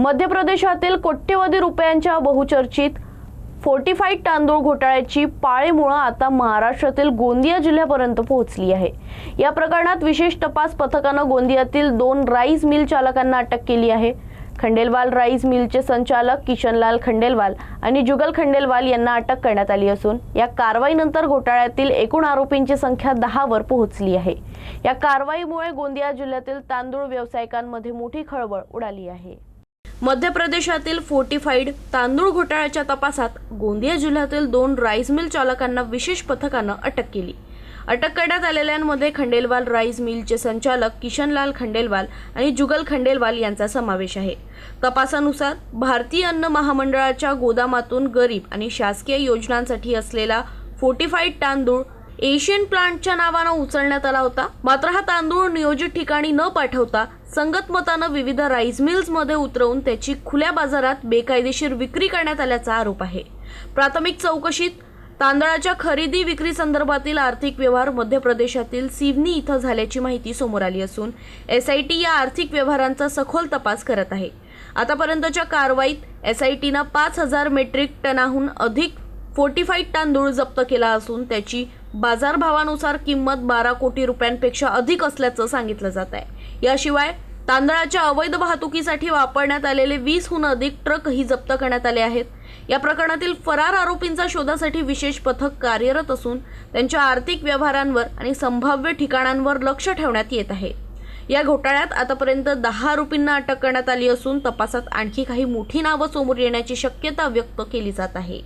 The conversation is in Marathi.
मध्य प्रदेशातील कोट्यवधी रुपयांच्या बहुचर्चित फोर्टिफाईड तांदूळ घोटाळ्याची पाळेमुळं आता महाराष्ट्रातील गोंदिया जिल्ह्यापर्यंत पोहोचली आहे। या प्रकरणात विशेष तपास पथकानं गोंदियातील 2 राईस मिल चालकांना अटक केली आहे। खंडेलवाल राईस मिलचे संचालक किशनलाल खंडेलवाल आणि जुगल खंडेलवाल यांना अटक करण्यात आली असून या कारवाईनंतर घोटाळ्यातील एकूण आरोपींची संख्या 10 वर पोहोचली आहे। या कारवाईमुळे गोंदिया जिल्ह्यातील तांदूळ व्यावसायिकांमध्ये मोठी खळबळ उडाली आहे। मध्य प्रदेशातील फोर्टिफाईड तांदूळ घोटाळ्याच्या तपासात गोंदिया जिल्ह्यातील 2 राईस मिल चालकांना विशेष पथकानं अटक केली। अटक करण्यात आलेल्यांमध्ये खंडेलवाल राईस मिलचे संचालक किशनलाल खंडेलवाल आणि जुगल खंडेलवाल यांचा समावेश आहे। तपासानुसार भारतीय अन्न महामंडळाच्या गोदामातून गरीब आणि शासकीय योजनांसाठी असलेला फोर्टिफाईड तांदूळ एशियन प्लांटच्या नावानं उचलण्यात आला होता। मात्र हा तांदूळ नियोजित ठिकाणी न पाठवता संगतमतानं विविध राईस मिल्समध्ये उतरवून त्याची खुल्या बाजारात बेकायदेशीर विक्री करण्यात आल्याचा आरोप आहे। प्राथमिक चौकशीत तांदळाच्या खरेदी विक्री संदर्भातील आर्थिक व्यवहार मध्य प्रदेशातील सिवनी इथं झाल्याची माहिती समोर आली असून SIT या आर्थिक व्यवहारांचा सखोल तपास करत आहे। आतापर्यंतच्या कारवाईत SITनं 5000 मेट्रिक टनाहून अधिक फोर्टिफाईड तांदूळ जप्त केला असून त्याची बाजारभावानुसार किंमत 12 कोटी रुपयांपेक्षा अधिक असल्याचं सांगितलं जात आहे। याशिवाय तांदळाच्या अवैध वाहतुकीसाठी वापरण्यात आलेले 20हून अधिक ट्रकही जप्त करण्यात आले आहेत। या प्रकरणातील फरार आरोपींचा शोधासाठी विशेष पथक कार्यरत असून त्यांच्या आर्थिक व्यवहारांवर आणि संभाव्य ठिकाणांवर लक्ष ठेवण्यात येत आहे। या घोटाळ्यात आतापर्यंत 10 आरोपींना अटक करण्यात आली असून तपासात आणखी काही मोठी नावं समोर येण्याची शक्यता व्यक्त केली जात आहे।